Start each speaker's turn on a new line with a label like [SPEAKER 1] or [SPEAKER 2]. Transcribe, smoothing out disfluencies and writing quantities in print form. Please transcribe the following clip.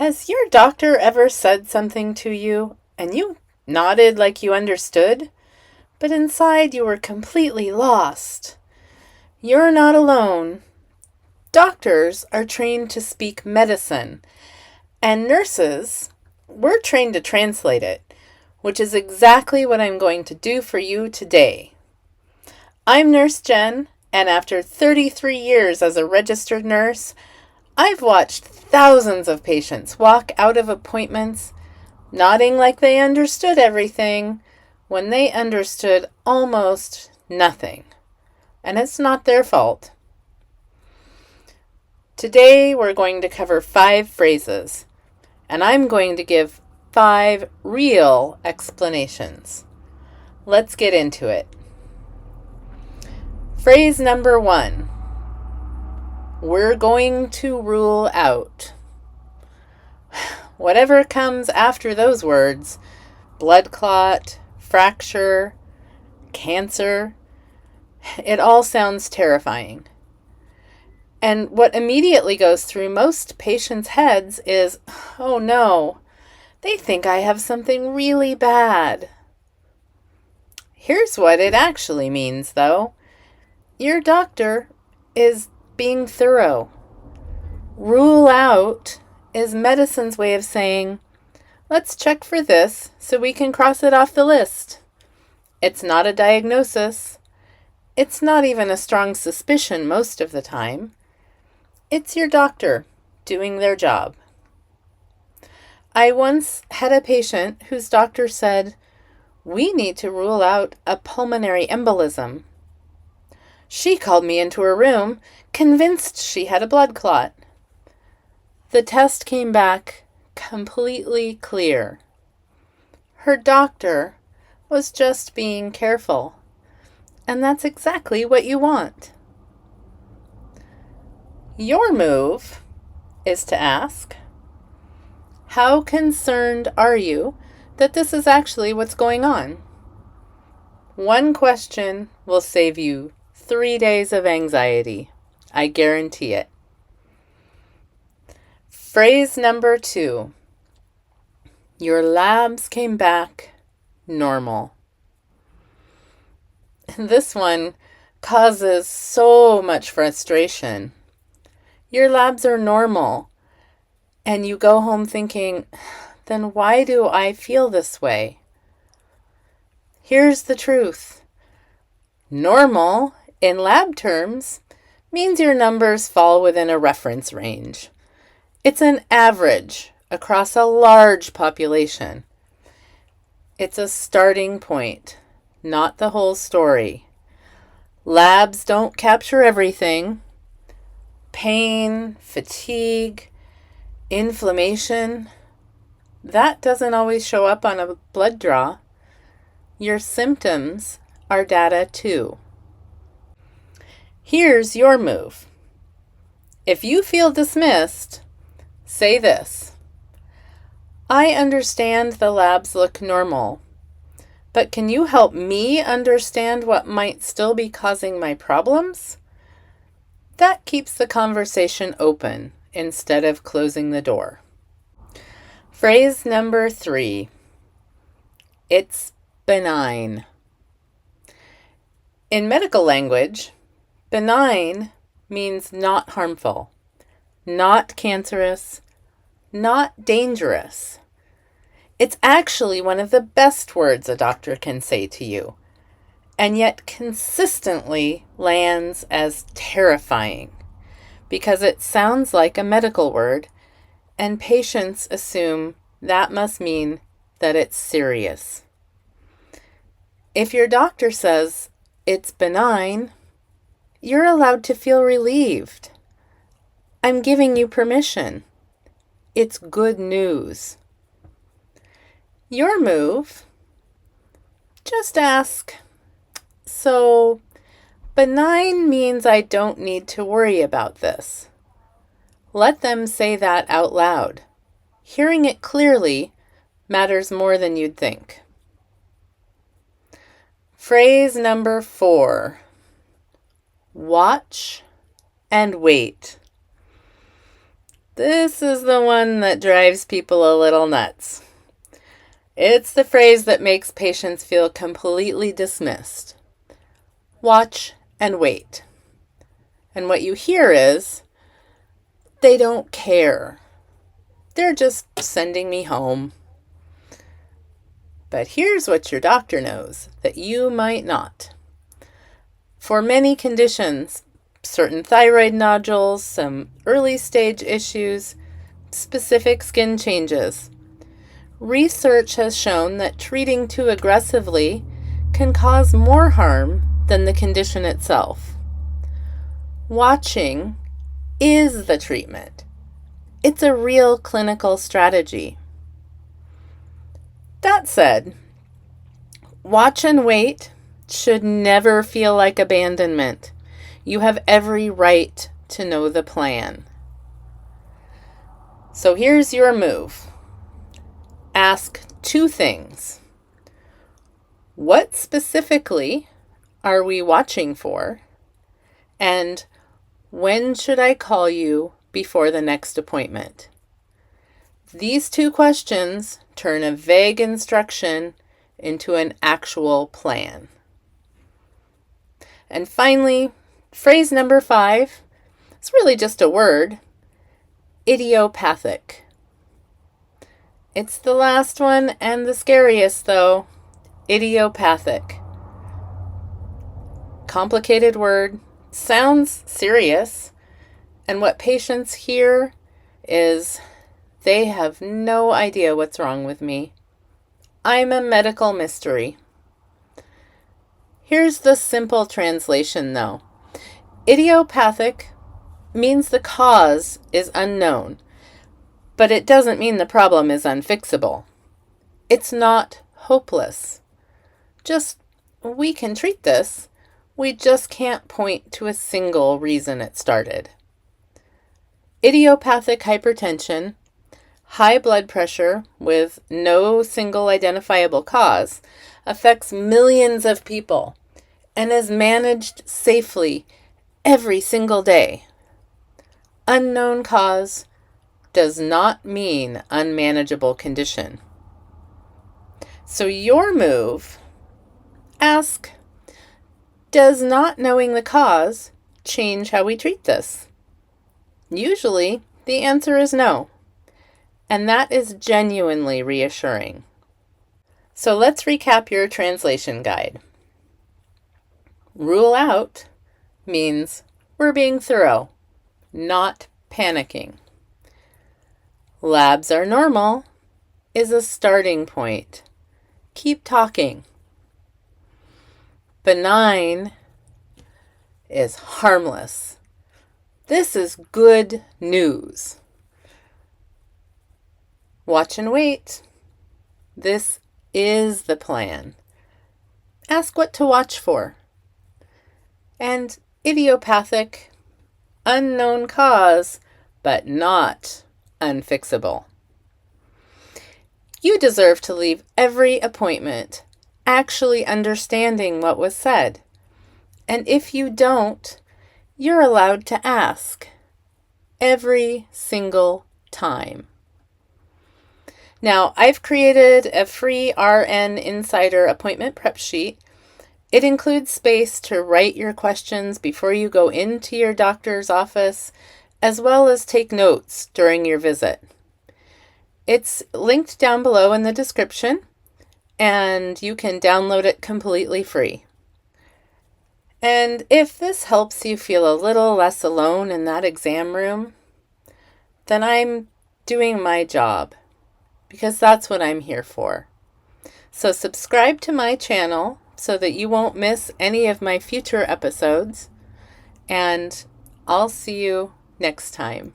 [SPEAKER 1] Has your doctor ever said something to you and you nodded like you understood, but inside you were completely lost? You're not alone. Doctors are trained to speak medicine, and nurses, we're trained to translate it, which is exactly what I'm going to do for you today. I'm Nurse Jen, and after 33 years as a registered nurse, I've watched thousands of patients walk out of appointments nodding like they understood everything when they understood almost nothing. And it's not their fault. Today we're going to cover 5 phrases, and I'm going to give 5 real explanations. Let's get into it. Phrase number 1. We're going to rule out. Whatever comes after those words, blood clot, fracture, cancer, it all sounds terrifying. And what immediately goes through most patients' heads is, oh no, they think I have something really bad. Here's what it actually means, though. Your doctor is being thorough. Rule out is medicine's way of saying, let's check for this so we can cross it off the list. It's not a diagnosis. It's not even a strong suspicion most of the time. It's your doctor doing their job. I once had a patient whose doctor said, we need to rule out a pulmonary embolism. She called me into her room, convinced she had a blood clot. The test came back completely clear. Her doctor was just being careful, and that's exactly what you want. Your move is to ask, how concerned are you that this is actually what's going on? One question will save you 3 days of anxiety. I guarantee it. Phrase number 2. Your labs came back normal. This one causes so much frustration. Your labs are normal, and you go home thinking, then why do I feel this way? Here's the truth. Normal, in lab terms, means your numbers fall within a reference range. It's an average across a large population. It's a starting point, not the whole story. Labs don't capture everything. Pain, fatigue, inflammation, that doesn't always show up on a blood draw. Your symptoms are data too. Here's your move. If you feel dismissed, say this. I understand the labs look normal, but can you help me understand what might still be causing my problems? That keeps the conversation open instead of closing the door. Phrase number 3. It's benign. In medical language, benign means not harmful, not cancerous, not dangerous. It's actually one of the best words a doctor can say to you, and yet consistently lands as terrifying because it sounds like a medical word, and patients assume that must mean that it's serious. If your doctor says it's benign, you're allowed to feel relieved. I'm giving you permission. It's good news. Your move, just ask, so benign means I don't need to worry about this. Let them say that out loud. Hearing it clearly matters more than you'd think. Phrase number 4. Watch and wait. This is the one that drives people a little nuts. It's the phrase that makes patients feel completely dismissed. Watch and wait. And what you hear is, they don't care. They're just sending me home. But here's what your doctor knows that you might not. For many conditions, certain thyroid nodules, some early stage issues, specific skin changes, research has shown that treating too aggressively can cause more harm than the condition itself. Watching is the treatment. It's a real clinical strategy. That said, watch and wait should never feel like abandonment. You have every right to know the plan. So here's your move. Ask two things. What specifically are we watching for? And when should I call you before the next appointment? These two questions turn a vague instruction into an actual plan. And finally, phrase number 5, it's really just a word, idiopathic. It's the last one and the scariest though, idiopathic. Complicated word, sounds serious, and what patients hear is they have no idea what's wrong with me. I'm a medical mystery. Here's the simple translation though. Idiopathic means the cause is unknown, but it doesn't mean the problem is unfixable. It's not hopeless. Just, we can treat this. We just can't point to a single reason it started. Idiopathic hypertension, high blood pressure with no single identifiable cause, affects millions of people and is managed safely every single day. Unknown cause does not mean unmanageable condition. So your move, ask, does not knowing the cause change how we treat this? Usually, the answer is no, and that is genuinely reassuring. So let's recap your translation guide. Rule out means we're being thorough, not panicking. Labs are normal is a starting point. Keep talking. Benign is harmless. This is good news. Watch and wait. This is the plan. Ask what to watch for. And idiopathic, unknown cause, but not unfixable. You deserve to leave every appointment actually understanding what was said. And if you don't, you're allowed to ask every single time. Now, I've created a free RN Insider appointment prep sheet. It includes space to write your questions before you go into your doctor's office, as well as take notes during your visit. It's linked down below in the description, and you can download it completely free. And if this helps you feel a little less alone in that exam room, then I'm doing my job, because that's what I'm here for. So subscribe to my channel so that you won't miss any of my future episodes, and I'll see you next time.